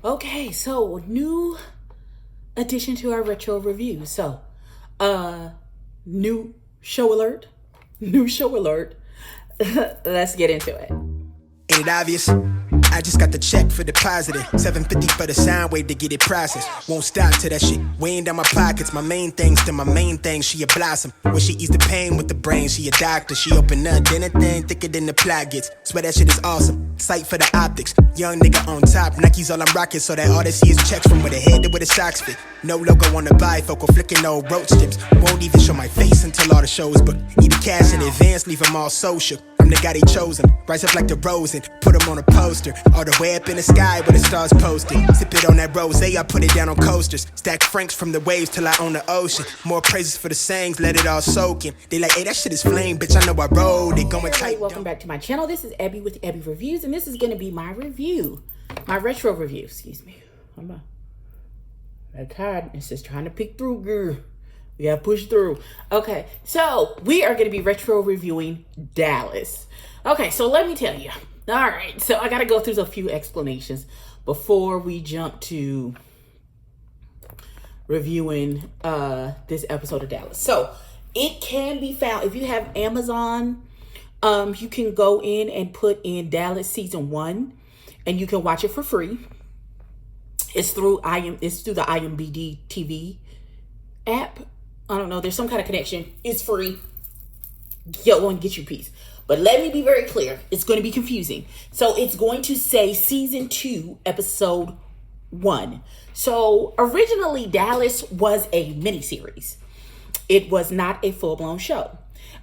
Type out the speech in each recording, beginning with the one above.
Okay, so new addition to our retro review. So, new show alert. New show alert. Let's get into it. Ain't it obvious? I just got the check for depositing. $750 for the sound wave to get it processed. Won't stop till that shit weighing down my pockets. My main thing's to my main thing, she a blossom. When she ease the pain with the brain, she a doctor. She open up, then a thing thicker than the plot gets. Swear that shit is awesome. Sight for the optics. Young nigga on top, Nike's all I'm rocking. So that all they see is checks from where the head to where the socks fit. No logo on the bifocal, flicking no roach tips. Won't even show my face until all the shows book. Need the cash in advance, leave them all social. I'm the guy they chosen. Rise up like the rose and put them on a poster. All the way up in the sky where the stars posted. Sip it on that rose, I put it down on coasters. Stack francs from the waves till I own the ocean. More praises for the sayings, let it all soak in. They like, hey, that shit is flame, bitch, I know I rode it. Going tight. Welcome back to my channel. This is Abby with Abby Reviews, and this is going to be my review. My retro review, excuse me. I'm on. My tiredness is trying to peek through, girl. We gotta push through. Okay, so we are going to be retro reviewing Dallas. Okay, so let me tell you. All right, so I got to go through a few explanations before we jump to reviewing this episode of Dallas. So it can be found if you have Amazon. You can go in and put in Dallas season 1, and you can watch it for free. It's through the IMBD TV app. I don't know. There's some kind of connection. It's free. Go and get your piece. But let me be very clear. It's going to be confusing. So it's going to say season 2, episode 1. So originally Dallas was a miniseries. It was not a full-blown show.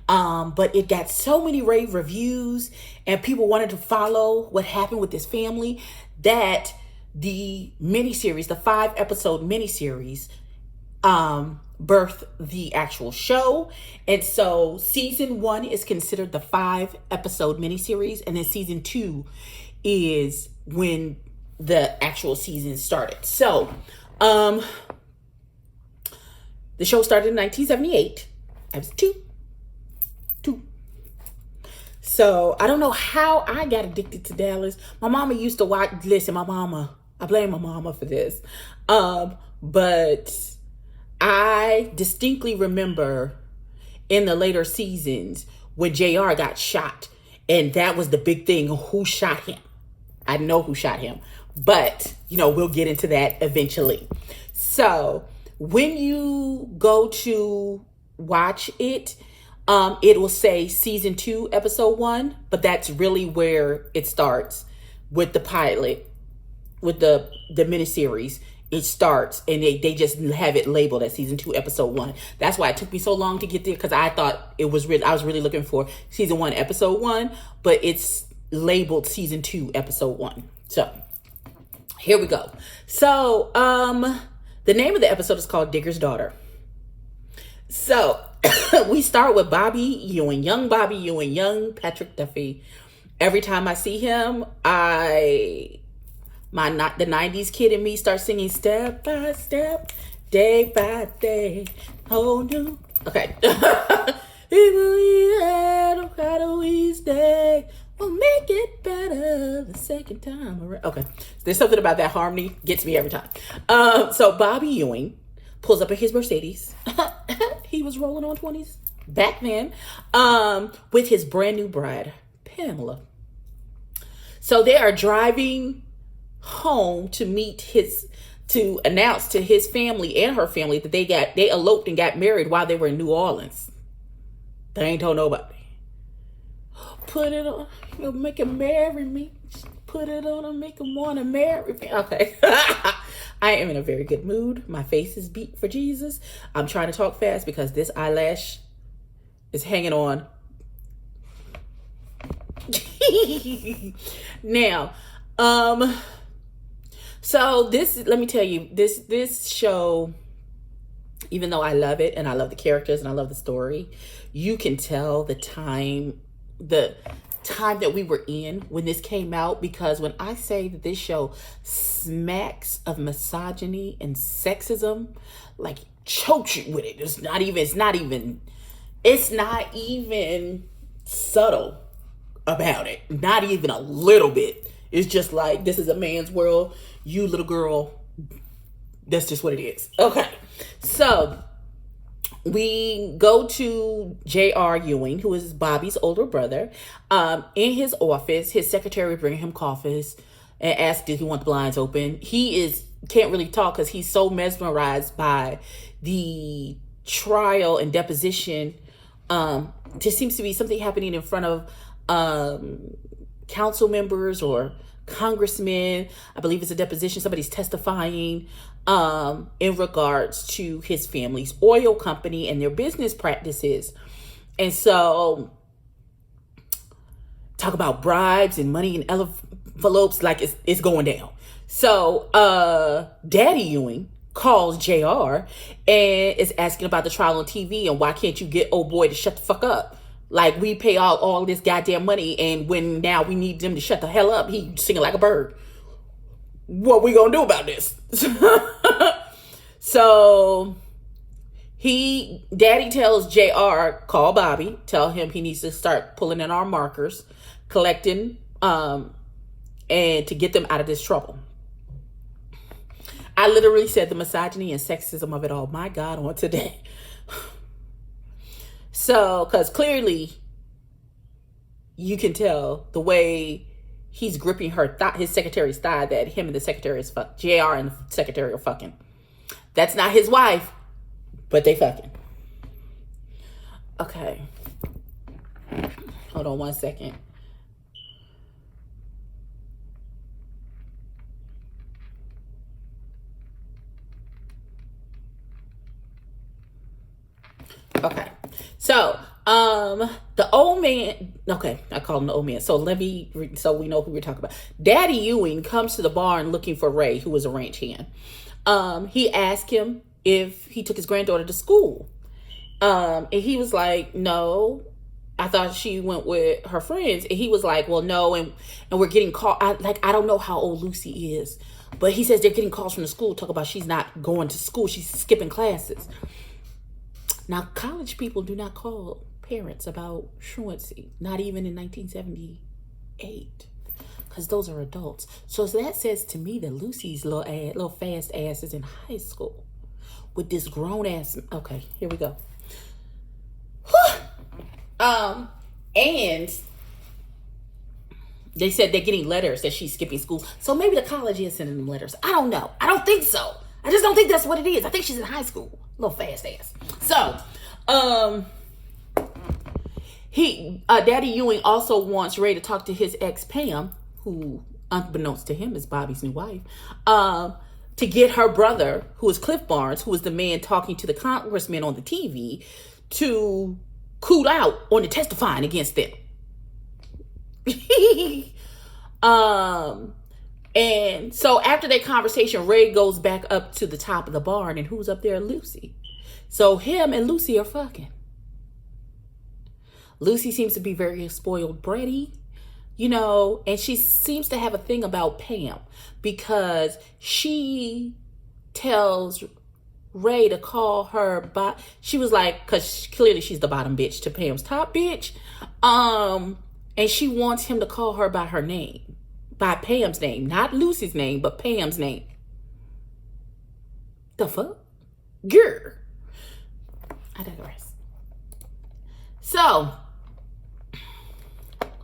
But it got so many rave reviews and people wanted to follow what happened with this family that the miniseries, the 5-episode miniseries, birthed the actual show. And so season 1 is considered the 5-episode miniseries, and then season 2 is when the actual season started. So the show started in 1978. I was two. So I don't know how I got addicted to Dallas. My mama used to watch. Listen, I blame my mama for this. But I distinctly remember in the later seasons when JR got shot, and that was the big thing. Who shot him? I know who shot him, but we'll get into that eventually. So when you go to watch it, it will say season 2, episode 1, but that's really where it starts with the pilot, with the miniseries. It starts, and they just have it labeled as season 2, episode 1. That's why it took me so long to get there, because I thought I was really looking for season 1, episode 1, but it's labeled season 2, episode 1. So here we go. So the name of the episode is called Digger's Daughter. So we start with Bobby Ewing, young Bobby Ewing, young Patrick Duffy. Every time I see him, the 90s kid in me starts singing step by step, day by day. Oh no. Okay. We'll make it better the second time around. Okay. There's something about that harmony gets me every time. So Bobby Ewing pulls up in his Mercedes. He was rolling on 20s back then, with his brand new bride, Pamela. So they are driving home to announce to his family and her family that they eloped and got married while they were in New Orleans. They ain't told nobody. Put it on, make him marry me. Put it on and make him want to marry me. Okay. I am in a very good mood. My face is beat for Jesus. I'm trying to talk fast because this eyelash is hanging on. Now, so let me tell you, this show, even though I love it and I love the characters and I love the story, you can tell the time that we were in when this came out, because when I say that this show smacks of misogyny and sexism, like chokes you with it. It's not even subtle about it. Not even a little bit. It's just like, this is a man's world. You little girl, that's just what it is. Okay. So we go to J.R. Ewing, who is Bobby's older brother. In his office, his secretary bringing him coffees and asked, did he want the blinds open? He can't really talk because he's so mesmerized by the trial and deposition. There seems to be something happening in front of council members or congressmen. I believe it's a deposition. Somebody's testifying in regards to his family's oil company and their business practices. And so, talk about bribes and money in envelopes, like it's going down. So, Daddy Ewing calls JR and is asking about the trial on TV and why can't you get old boy to shut the fuck up? Like, we pay all this goddamn money, and when now we need them to shut the hell up, he singing like a bird. What we gonna do about this? So Daddy tells JR, call Bobby, tell him he needs to start pulling in our markers, collecting, and to get them out of this trouble. I literally said the misogyny and sexism of it all. My God, on today. So, because clearly you can tell the way he's gripping his secretary's thigh, that him and the secretary is fuck. JR and the secretary are fucking. That's not his wife, but they fucking. Okay. Hold on one second. Okay. So, the old man, okay, I call him the old man. So so we know who we're talking about. Daddy Ewing comes to the barn looking for Ray, who was a ranch hand. He asked him if he took his granddaughter to school. And he was like, no, I thought she went with her friends. And he was like, well, no. And we're getting called. I don't know how old Lucy is, but he says they're getting calls from the school. Talk about she's not going to school. She's skipping classes. Now, college people do not call parents about truancy, not even in 1978, because those are adults. So that says to me that Lucy's little fast ass is in high school with this grown ass. Okay, here we go. And they said they're getting letters that she's skipping school. So maybe the college is sending them letters. I don't know. I don't think so. I just don't think that's what it is. I think she's in high school. Little fast ass. So, Daddy Ewing also wants Ray to talk to his ex Pam, who, unbeknownst to him, is Bobby's new wife, to get her brother, who is Cliff Barnes, who is the man talking to the congressman on the TV, to cool out on the testifying against them. And so after that conversation, Ray goes back up to the top of the barn, and who's up there? Lucy. So him and Lucy are fucking. Lucy seems to be very spoiled bratty, and she seems to have a thing about Pam because she tells Ray to call her she was like, because clearly she's the bottom bitch to Pam's top bitch. And she wants him to call her by her name. By Pam's name. Not Lucy's name, but Pam's name. The fuck? Girl. I digress. So,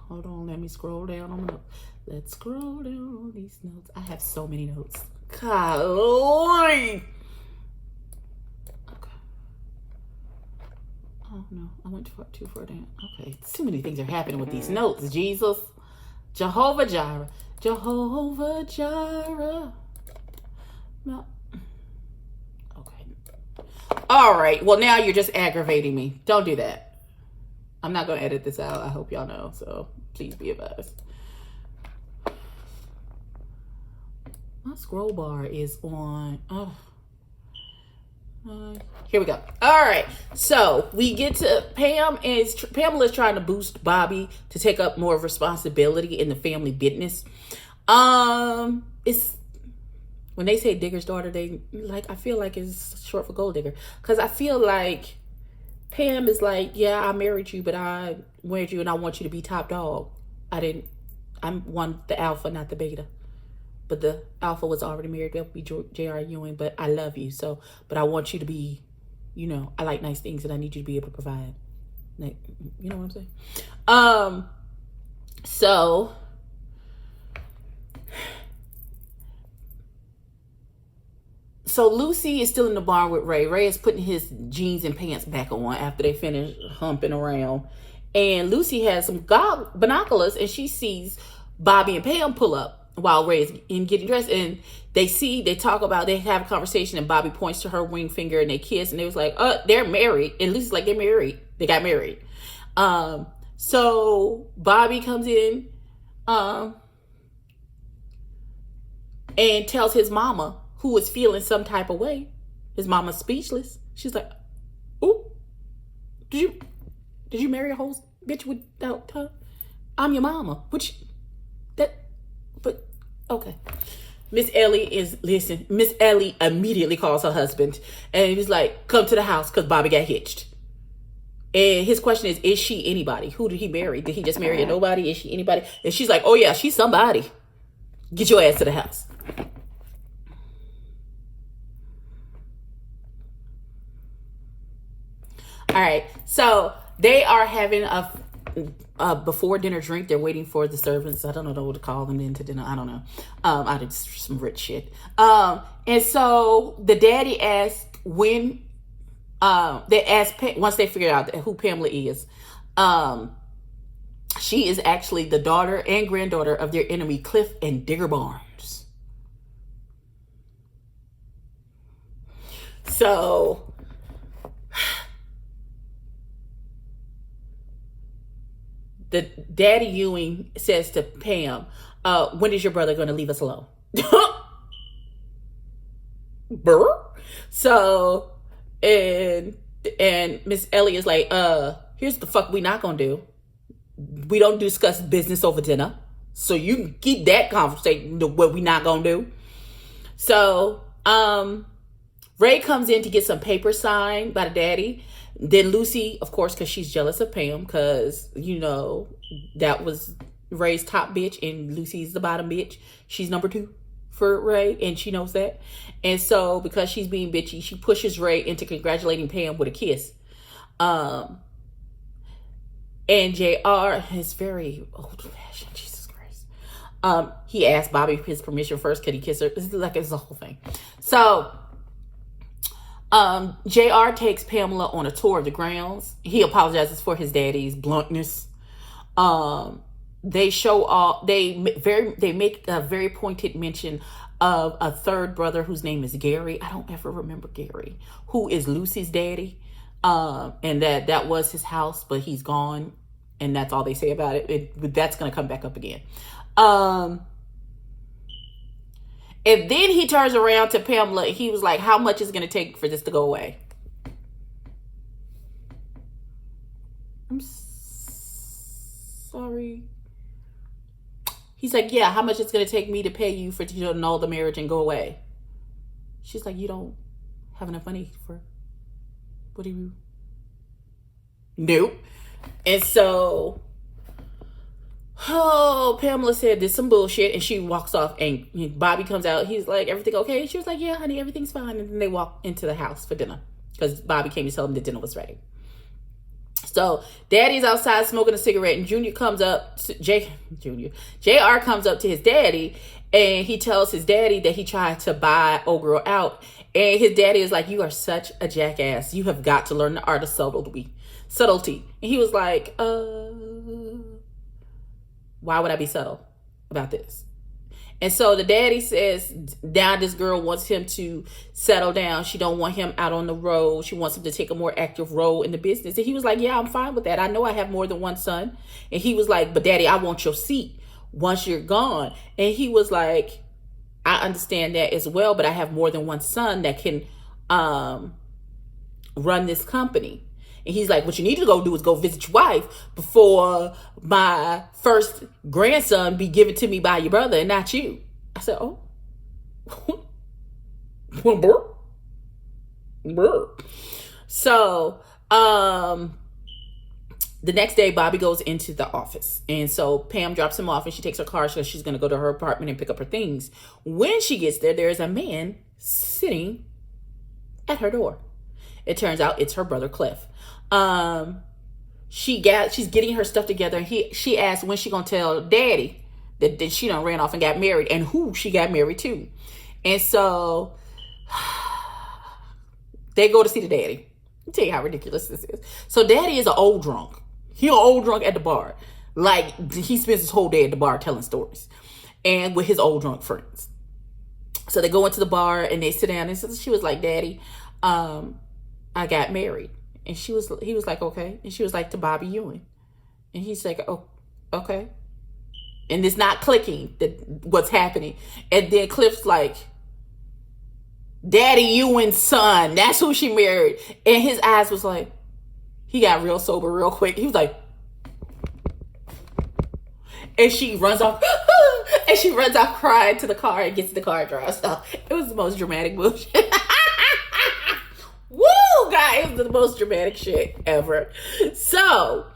hold on. Let me scroll down on the notes. Let's scroll down on these notes. I have so many notes. Golly. Okay. Oh, no. I went too far down. Okay. Too many things are happening with these notes. Jesus. Jehovah Jireh. Jehovah Jireh. No. Okay. All right. Well, now you're just aggravating me. Don't do that. I'm not going to edit this out. I hope y'all know. So please be advised. My scroll bar is on. Here we go. All right. So we get to Pamela's trying to boost Bobby to take up more responsibility in the family business. It's when they say digger's daughter, I feel like it's short for gold digger. Cause I feel like Pam is like, yeah, I married you, but I married you and I want you to be top dog. I one the alpha, not the beta. But the alpha was already married. That'll be J.R. Ewing. But I love you. So, but I want you to be, I like nice things and I need you to be able to provide. Like, you know what I'm saying? So Lucy is still in the barn with Ray. Ray is putting his jeans and pants back on after they finish humping around. And Lucy has some binoculars and she sees Bobby and Pam pull up while Ray is in getting dressed. And they have a conversation and Bobby points to her ring finger and they kiss. And they was like, they're married. And Lucy's like, they're married. They got married. So Bobby comes in and tells his mama, who is feeling some type of way. His mama's speechless. She's like, "Ooh, did you marry a whole bitch without her? I'm your mama." Okay. Miss Ellie immediately calls her husband and he was like, "Come to the house," because Bobby got hitched. And his question is she anybody? Who did he marry? Did he just marry a nobody? Is she anybody? And she's like, "Oh yeah, she's somebody. Get your ass to the house." All right, so they are having a before dinner drink. They're waiting for the servants. I don't know what to call them into dinner. I don't know. I did some rich shit. And so the daddy asked once they figured out who Pamela is. She is actually the daughter and granddaughter of their enemy Cliff and Digger Barnes. So the daddy Ewing says to Pam, "When is your brother going to leave us alone?" Burr. So, and Miss Ellie is like, "Here's the fuck we not going to do. We don't discuss business over dinner. So you can keep that conversation to what we not going to do." So, Ray comes in to get some paper signed by the daddy. Then Lucy, of course, because she's jealous of Pam, because, that was Ray's top bitch and Lucy's the bottom bitch. She's number 2 for Ray, and she knows that. And so, because she's being bitchy, she pushes Ray into congratulating Pam with a kiss. And JR is very old-fashioned, Jesus Christ. He asked Bobby his permission first. Could he kiss her? It's a whole thing. So JR takes Pamela on a tour of the grounds. He apologizes for his daddy's bluntness. They make a very pointed mention of a third brother whose name is Gary. I don't ever remember Gary, who is Lucy's daddy. And that was his house, but he's gone. And that's all they say about it. That's going to come back up again. And then he turns around to Pamela. He was like, "How much is it going to take for this to go away?" I'm sorry. He's like, "Yeah, how much it's going to take me to pay you for to annul the marriage and go away?" She's like, "You don't have enough money for, what do you?" Nope. And so, Pamela said there's some bullshit, and she walks off, and Bobby comes out. He's like, "Everything okay?" And she was like, "Yeah, honey, everything's fine." And then they walk into the house for dinner because Bobby came to tell them the dinner was ready. So daddy's outside smoking a cigarette, and JR comes up to his daddy, and he tells his daddy that he tried to buy old girl out. And his daddy is like, "You are such a jackass. You have got to learn the art of subtlety." And he was like, why would I be subtle about this? And so the daddy says, now this girl wants him to settle down. She don't want him out on the road. She wants him to take a more active role in the business. And he was like, "Yeah, I'm fine with that. I know I have more than one son." And he was like, "But daddy, I want your seat once you're gone." And he was like, "I understand that as well, but I have more than one son that can run this company." And he's like, "What you need to go do is go visit your wife before my first grandson be given to me by your brother and not you." I said, "Oh." So, The next day, Bobby goes into the office. And so Pam drops him off and she takes her car, so she's going to go to her apartment and pick up her things. When she gets there, there's a man sitting at her door. It turns out it's her brother, Cliff. She's getting her stuff together. And she asks when she going to tell Daddy that she done ran off and got married and who she got married to. And so they go to see the daddy. Let me tell you how ridiculous this is. So Daddy is an old drunk. He an old drunk at the bar. Like, he spends his whole day at the bar telling stories. And with his old drunk friends. So they go into the bar and they sit down. And so she was like, Daddy, I got married. And he was like, okay. And she was like, to Bobby Ewing. And he's like, oh, okay. And it's not clicking that what's happening. And then Cliff's like, Daddy Ewing's son. That's who she married. And his eyes was like, he got real sober real quick. He was like, and she runs off, and she runs off crying to the car and gets in the car and drives off. It was the most dramatic bullshit. Woo, guys, it was the most dramatic shit ever. So,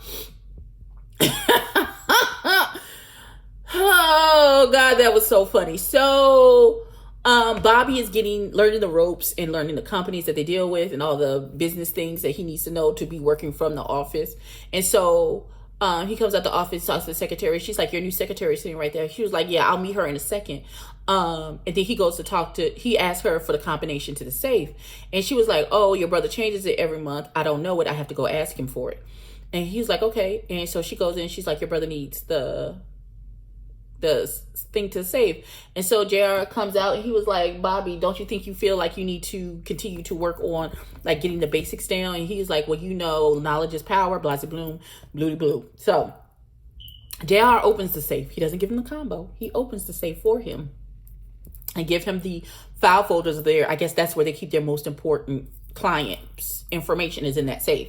oh God, that was so funny. So, Bobby is learning the ropes and learning the companies that they deal with and all the business things that he needs to know to be working from the office. And so he comes out the office, talks to the secretary. She's like, your new secretary is sitting right there. She was like, yeah, I'll meet her in a second. And then he goes to he asked her for the combination to the safe. And she was like, oh, your brother changes it every month. I don't know it. I have to go ask him for it. And he's like, okay. And so she goes in. She's like, your brother needs the thing to save. And so JR comes out and he was like, Bobby, don't you think you feel like you need to continue to work on like getting the basics down? And he's like, well, knowledge is power, blah, blah, bloom, blue, blue. So JR opens the safe. He doesn't give him the combo. He opens the safe for him and give him the file folders there. I guess that's where they keep their most important clients' information is in that safe.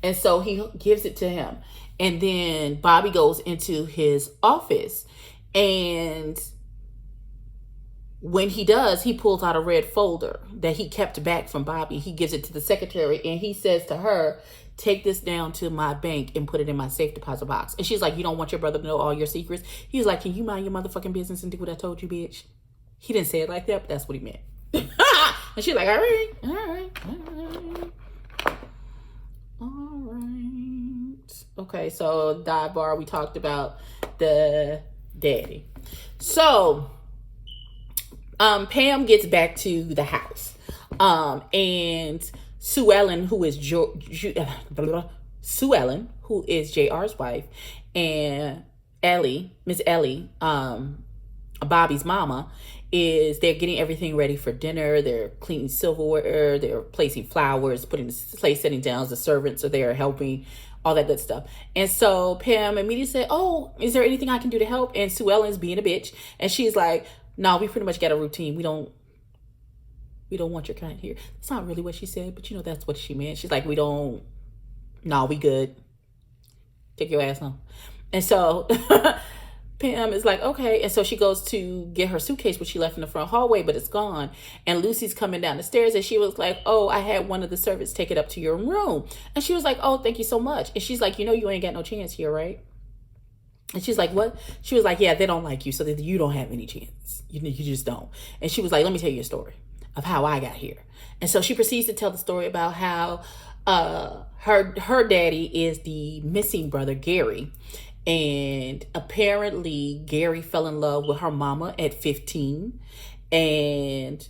And so he gives it to him. And then Bobby goes into his office. And when he does, he pulls out a red folder that he kept back from Bobby. He gives it to the secretary and he says to her, take this down to my bank and put it in my safe deposit box. And she's like, you don't want your brother to know all your secrets? He's like, can you mind your motherfucking business and do what I told you, bitch? He didn't say it like that, but that's what he meant. And she's like, all right. Okay, so dive bar, we talked about the daddy. So Pam gets back to the house, and Sue Ellen, who is who is JR's wife, and Miss Ellie, Bobby's mama, they're getting everything ready for dinner. They're cleaning silverware, they're placing flowers, putting the place setting down. The servants are there helping, all that good stuff. And so Pam immediately said, oh, is there anything I can do to help? And Sue Ellen's being a bitch. And she's like, no, we pretty much got a routine. We don't want your kind here. That's not really what she said, but that's what she meant. She's like, we good. Take your ass home. And so Pam is like, okay. And so she goes to get her suitcase, which she left in the front hallway, but it's gone. And Lucy's coming down the stairs and she was like, oh, I had one of the servants take it up to your room. And she was like, oh, thank you so much. And she's like, you ain't got no chance here, right? And she's like, what? She was like, yeah, they don't like you, so that you don't have any chance. You just don't. And she was like, let me tell you a story of how I got here. And so she proceeds to tell the story about how her daddy is the missing brother, Gary. And apparently Gary fell in love with her mama at 15, and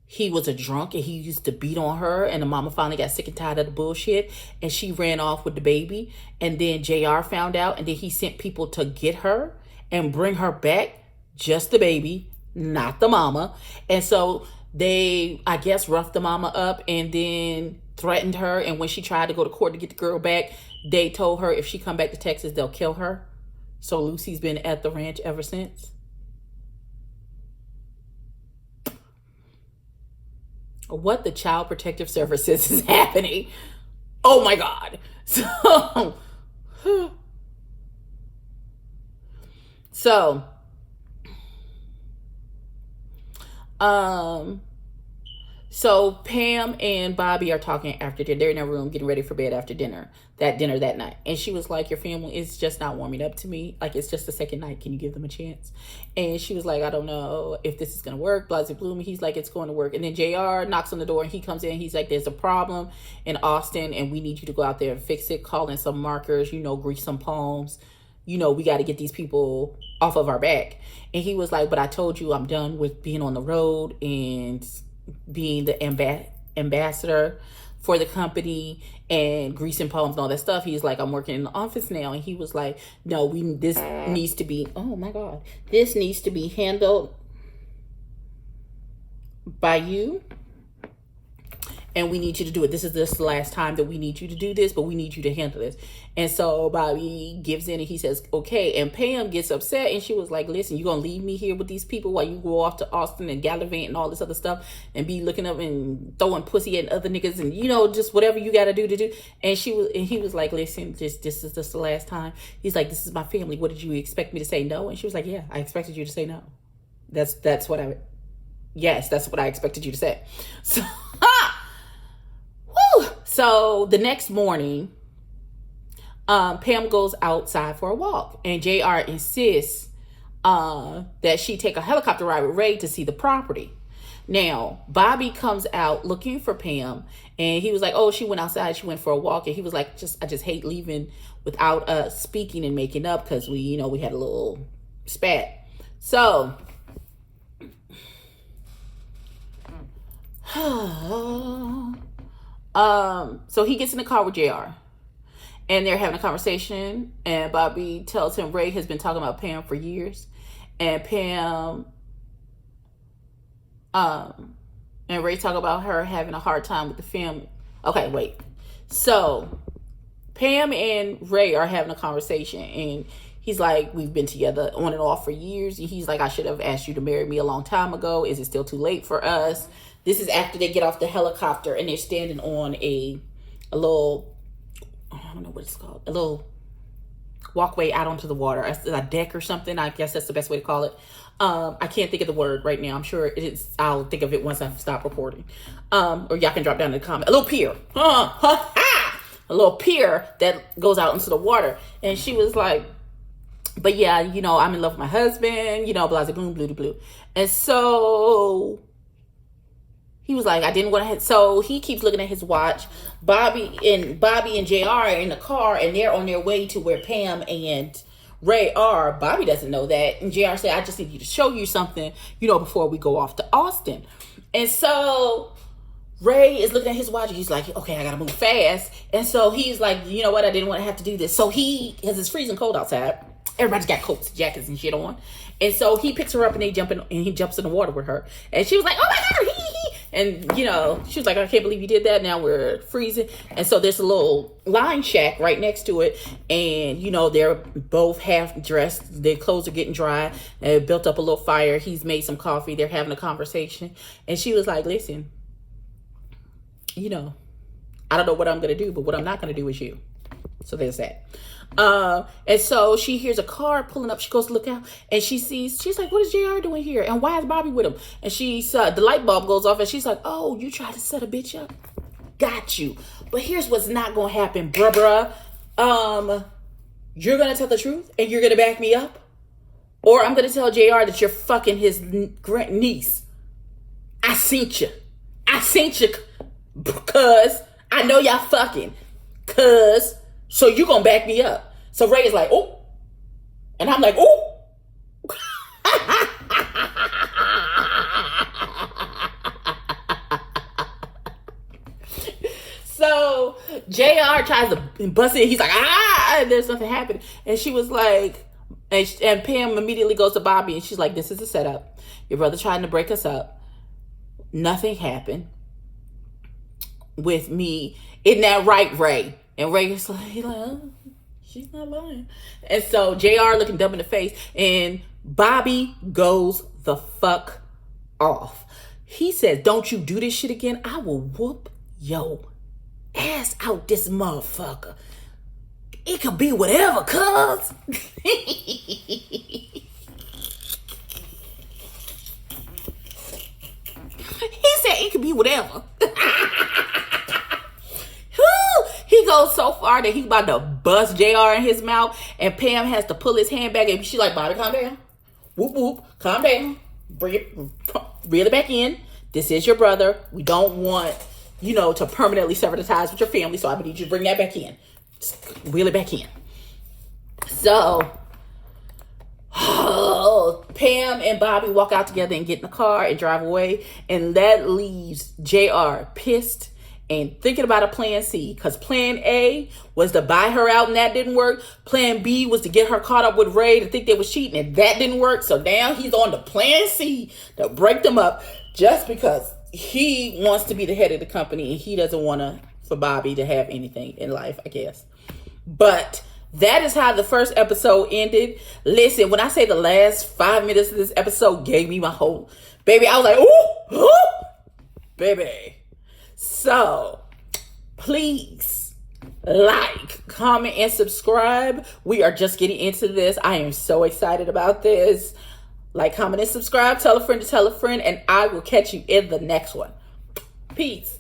he was a drunk and he used to beat on her, and the mama finally got sick and tired of the bullshit and she ran off with the baby. And then JR found out, and then he sent people to get her and bring her back, just the baby, not the mama. And so they, I guess, roughed the mama up and then threatened her. And when she tried to go to court to get the girl back, they told her if she come back to Texas, they'll kill her. So Lucy's been at the ranch ever since. What the Child Protective Services is happening? Oh my God. So Pam and Bobby are talking after dinner. They're in their room getting ready for bed after dinner that night. And she was like, your family is just not warming up to me. Like, it's just the second night. Can you give them a chance? And she was like, I don't know if this is going to work. Blah, blah, blah. He's like, it's going to work. And then JR knocks on the door and he comes in. He's like, there's a problem in Austin and we need you to go out there and fix it. Call in some markers, grease some palms. We got to get these people off of our back. And he was like, but I told you I'm done with being on the road and being the ambassador for the company and greasing palms and all that stuff. He's like, I'm working in the office now. And he was like, no, this needs to be, oh my God, this needs to be handled by you. And we need you to do it. This is the last time that we need you to do this, but we need you to handle this. And so Bobby gives in and he says, okay. And Pam gets upset and she was like, listen, you going to leave me here with these people while you go off to Austin and gallivant and all this other stuff and be looking up and throwing pussy at other niggas and, just whatever you got to do. And he was like, listen, this is just the last time. He's like, this is my family. What did you expect me to say? No? And she was like, yeah, I expected you to say no. That's what I expected you to say. So, So the next morning, Pam goes outside for a walk and JR insists that she take a helicopter ride with Ray to see the property. Now, Bobby comes out looking for Pam and he was like, oh, she went outside. She went for a walk. And he was like, I just hate leaving without us speaking and making up because we had a little spat. So, so he gets in the car with JR and they're having a conversation and Bobby tells him Ray has been talking about Pam for years and Pam and Ray talk about her having a hard time with the family. Okay, wait. So Pam and Ray are having a conversation and he's like, we've been together on and off for years. And he's like, I should have asked you to marry me a long time ago. Is it still too late for us? This is after they get off the helicopter and they're standing on a little, I don't know what it's called, a little walkway out onto the water, a deck or something. I guess that's the best way to call it. I can't think of the word right now. I'm sure I'll think of it once I stop recording. Or y'all can drop down in the comment. A little pier. A little pier that goes out into the water. And she was like, but yeah, I'm in love with my husband, blah, blah, boom, blue, blue. And so he was like, I didn't want to. So he keeps looking at his watch. Bobby and JR are in the car and they're on their way to where Pam and Ray are. Bobby doesn't know that. And JR said, I just need you to show you something, before we go off to Austin. And so Ray is looking at his watch and he's like, okay, I got to move fast. And so he's like, you know what? I didn't want to have to do this. So because it's freezing cold outside. Everybody's got coats, jackets, and shit on. And so he picks her up and he jumps in the water with her. And she was like, oh my God, And, she was like, I can't believe you did that. Now we're freezing. And so there's a little line shack right next to it. And, they're both half dressed. Their clothes are getting dry. They built up a little fire. He's made some coffee. They're having a conversation. And she was like, listen, I don't know what I'm going to do, but what I'm not going to do is you. So there's that. And so she hears a car pulling up. She goes to look out and she's like, what is JR doing here? And why is Bobby with him? And the light bulb goes off and she's like, oh, you tried to set a bitch up? Got you. But here's what's not going to happen, bruh. You're going to tell the truth and you're going to back me up? Or I'm going to tell JR that you're fucking his niece. I seen you because I know y'all fucking. So you gonna back me up. So Ray is like, oh. And I'm like, oh. So JR tries to bust in. He's like, and there's nothing happening. And she was like, and Pam immediately goes to Bobby and she's like, this is a setup. Your brother trying to break us up. Nothing happened with me. Isn't that right, Ray? And Ray is like, oh, she's not lying. And so JR looking dumb in the face. And Bobby goes the fuck off. He says, don't you do this shit again. I will whoop your ass out this motherfucker. It could be whatever, cuz. He said it can be whatever. He goes so far that he's about to bust JR in his mouth, and Pam has to pull his hand back, and she's like, Bobby, calm down. Whoop, whoop, calm down. Bring it, reel it back in. This is your brother. We don't want, to permanently sever the ties with your family, so I need you to bring that back in. Just reel it back in. So, Pam and Bobby walk out together and get in the car and drive away, and that leaves JR pissed and thinking about a plan C, because plan A was to buy her out and that didn't work. Plan B was to get her caught up with Ray to think they was cheating and that didn't work. So now he's on to plan C to break them up just because he wants to be the head of the company and he doesn't want for Bobby to have anything in life, I guess. But that is how the first episode ended. Listen, when I say the last 5 minutes of this episode gave me my whole, baby, I was like, ooh, baby. So, please like, comment, and subscribe. We are just getting into this. I am so excited about this. Like, comment, and subscribe. Tell a friend to tell a friend. And I will catch you in the next one. Peace.